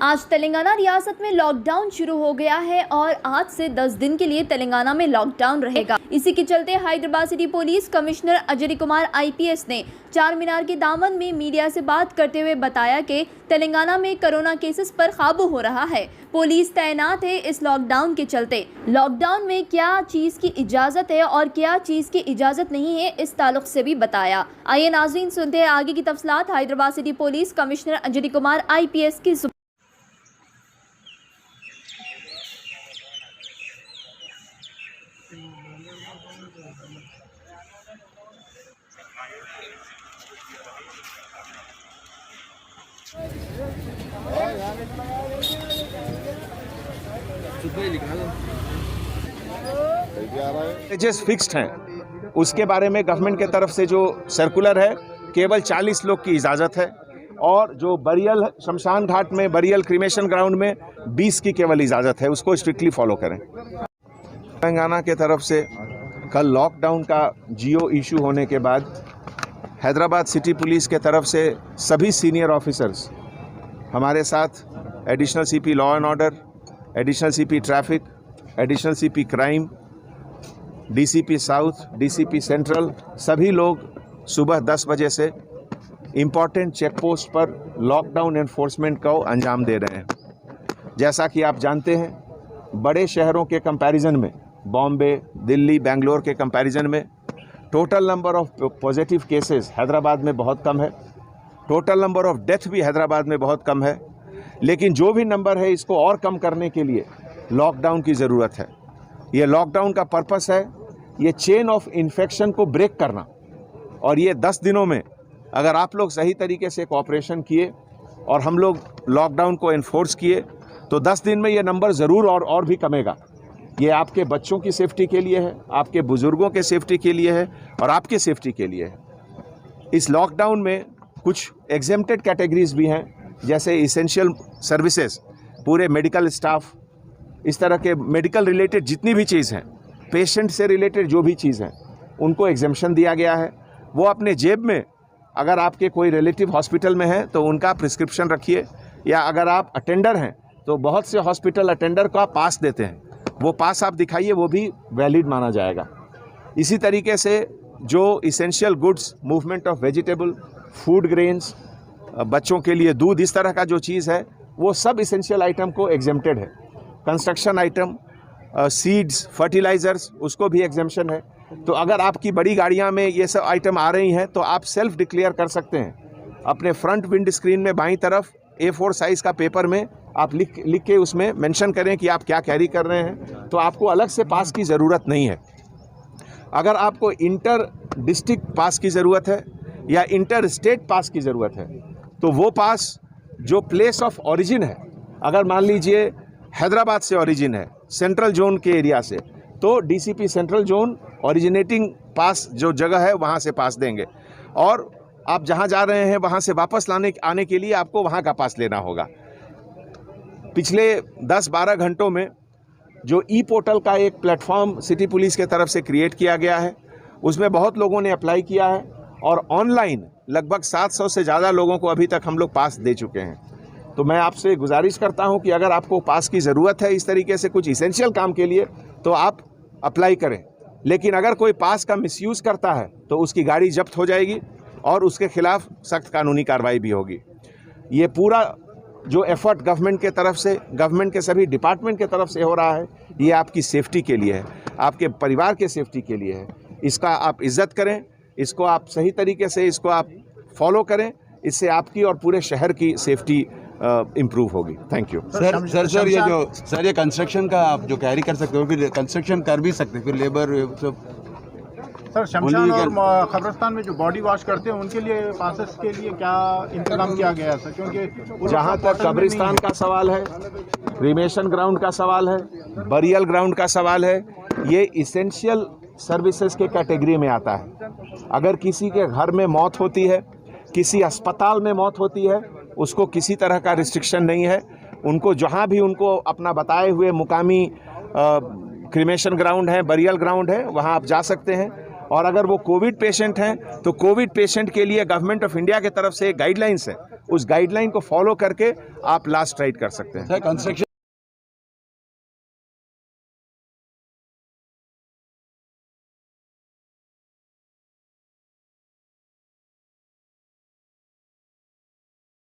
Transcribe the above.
आज तेलंगाना रियासत में लॉकडाउन शुरू हो गया है और आज से 10 दिन के लिए तेलंगाना में लॉकडाउन रहेगा। इसी के चलते Hyderabad city police commissioner Ajay Kumar IPS ने चार मीनार के दामन में मीडिया से बात करते हुए बताया कि तेलंगाना में कोरोना केसेस पर काबू हो रहा है। पुलिस तैनात है इस लॉकडाउन के चलते। लॉकडाउन में क्या चीज़ की इजाज़त है और क्या चीज़ की इजाज़त नहीं है, इस ताल्लुक से भी बताया। आइए नाज़रीन सुनते हैं आगे की तफसीलात Hyderabad city police commissioner Ajay Kumar IPS की। एजेस फिक्स्ड हैं, उसके बारे में गवर्नमेंट के तरफ से जो सर्कुलर है केवल 40 लोग की इजाज़त है और जो बरियल शमशान घाट में बरियल क्रीमेशन ग्राउंड में 20 की केवल इजाज़त है, उसको स्ट्रिक्टली फॉलो करें। तेलंगाना के तरफ से कल लॉकडाउन का जियो इशू होने के बाद हैदराबाद सिटी पुलिस के तरफ से सभी सीनियर ऑफिसर्स हमारे साथ additional CP law and order, additional CP traffic, additional CP crime, DCP south, DCP central, सभी लोग सुबह 10 बजे से इम्पॉर्टेंट चेक पोस्ट पर लॉकडाउन एनफोर्समेंट को अंजाम दे रहे हैं। जैसा कि आप जानते हैं, बड़े शहरों के कंपैरिजन में, बॉम्बे, दिल्ली, बेंगलोर के कंपैरिजन में total number of positive cases Hyderabad में बहुत कम है, टोटल नंबर ऑफ डेथ भी हैदराबाद में बहुत कम है। लेकिन जो भी नंबर है, इसको और कम करने के लिए लॉकडाउन की ज़रूरत है। ये लॉकडाउन का पर्पस है ये चेन ऑफ इन्फेक्शन को ब्रेक करना, और ये 10 दिनों में अगर आप लोग सही तरीके से कोऑपरेशन किए और हम लोग लॉकडाउन को इन्फोर्स किए तो 10 दिन में ये नंबर ज़रूर और भी कमेगा। ये आपके बच्चों की सेफ्टी के लिए है, आपके बुज़ुर्गों के सेफ्टी के लिए है और आपके सेफ्टी के लिए है। इस लॉकडाउन में कुछ एग्जेम्प्टेड कैटेगरीज भी हैं, जैसे इसेंशियल सर्विसेज, पूरे मेडिकल स्टाफ, इस तरह के मेडिकल रिलेटेड जितनी भी चीज़ हैं, पेशेंट से रिलेटेड जो भी चीज़ हैं, उनको एग्जेम्पशन दिया गया है। वो अपने जेब में, अगर आपके कोई रिलेटिव हॉस्पिटल में है तो उनका प्रिस्क्रिप्शन रखिए, या अगर आप अटेंडर हैं तो बहुत से हॉस्पिटल अटेंडर का पास देते हैं, वो पास आप दिखाइए, वो भी वैलिड माना जाएगा। इसी तरीके से जो essential goods, movement of vegetable, food grains, बच्चों के लिए दूध, इस तरह का जो चीज़ है वो सब इसेंशियल आइटम को एग्जेम्प्टेड है। कंस्ट्रक्शन आइटम, सीड्स, फर्टिलाइज़र्स, उसको भी एग्जेम्पशन है। तो अगर आपकी बड़ी गाड़ियां में ये सब आइटम आ रही हैं तो आप सेल्फ डिक्लेयर कर सकते हैं। अपने फ्रंट विंड स्क्रीन में बाईं तरफ A4 साइज़ का पेपर में आप लिख के उसमें मेंशन करें कि आप क्या कैरी कर रहे हैं, तो आपको अलग से पास की ज़रूरत नहीं है। अगर आपको इंटर डिस्ट्रिक्ट पास की ज़रूरत है या इंटर स्टेट पास की ज़रूरत है, तो वो पास जो प्लेस ऑफ ओरिजिन है, अगर मान लीजिए हैदराबाद से ओरिजिन है, सेंट्रल जोन के एरिया से, तो डीसीपी सेंट्रल जोन ओरिजिनेटिंग पास जो जगह है वहाँ से पास देंगे, और आप जहाँ जा रहे हैं वहाँ से वापस आने के लिए आपको वहाँ का पास लेना होगा। पिछले 10-12 घंटों में जो ई पोर्टल का एक प्लेटफॉर्म सिटी पुलिस के तरफ से क्रिएट किया गया है, उसमें बहुत लोगों ने अप्लाई किया है और ऑनलाइन लगभग 700 से ज़्यादा लोगों को अभी तक हम लोग पास दे चुके हैं। तो मैं आपसे गुजारिश करता हूं कि अगर आपको पास की ज़रूरत है इस तरीके से कुछ इसेंशियल काम के लिए, तो आप अप्लाई करें। लेकिन अगर कोई पास का मिसयूज़ करता है तो उसकी गाड़ी जब्त हो जाएगी और उसके खिलाफ सख्त कानूनी कार्रवाई भी होगी। ये पूरा जो एफर्ट गवर्नमेंट के तरफ से, गवर्नमेंट के सभी डिपार्टमेंट के तरफ से हो रहा है, ये आपकी सेफ्टी के लिए है, आपके परिवार के सेफ्टी के लिए है। इसका आप इज़्ज़त करें, इसको आप सही तरीके से इसको आप फॉलो करें, इससे आपकी और पूरे शहर की सेफ्टी इम्प्रूव होगी। Thank you. सर ये कंस्ट्रक्शन का आप जो कैरी कर सकते हो, फिर कंस्ट्रक्शन कर भी सकते, फिर लेबर सब। सर शमशान और कब्रिस्तान में जो बॉडी वॉश करते हैं उनके लिए पासेस के लिए क्या इंतजाम किया गया है सर? क्योंकि जहाँ तक कब्रिस्तान का सवाल है, क्रीमेशन ग्राउंड का सवाल है, बरियल ग्राउंड का सवाल है, ये इसेंशियल सर्विसेज के कैटेगरी में आता है। अगर किसी के घर में मौत होती है, किसी अस्पताल में मौत होती है, उसको किसी तरह का रिस्ट्रिक्शन नहीं है। उनको जहाँ भी उनको अपना बताए हुए मुकामी क्रीमेशन ग्राउंड है, बरियल ग्राउंड है, वहाँ आप जा सकते हैं। और अगर वो कोविड पेशेंट हैं तो कोविड पेशेंट के लिए गवर्नमेंट ऑफ इंडिया की तरफ से गाइडलाइंस है, उस गाइडलाइन को फॉलो करके आप लास्ट राइड कर सकते हैं। Sir construction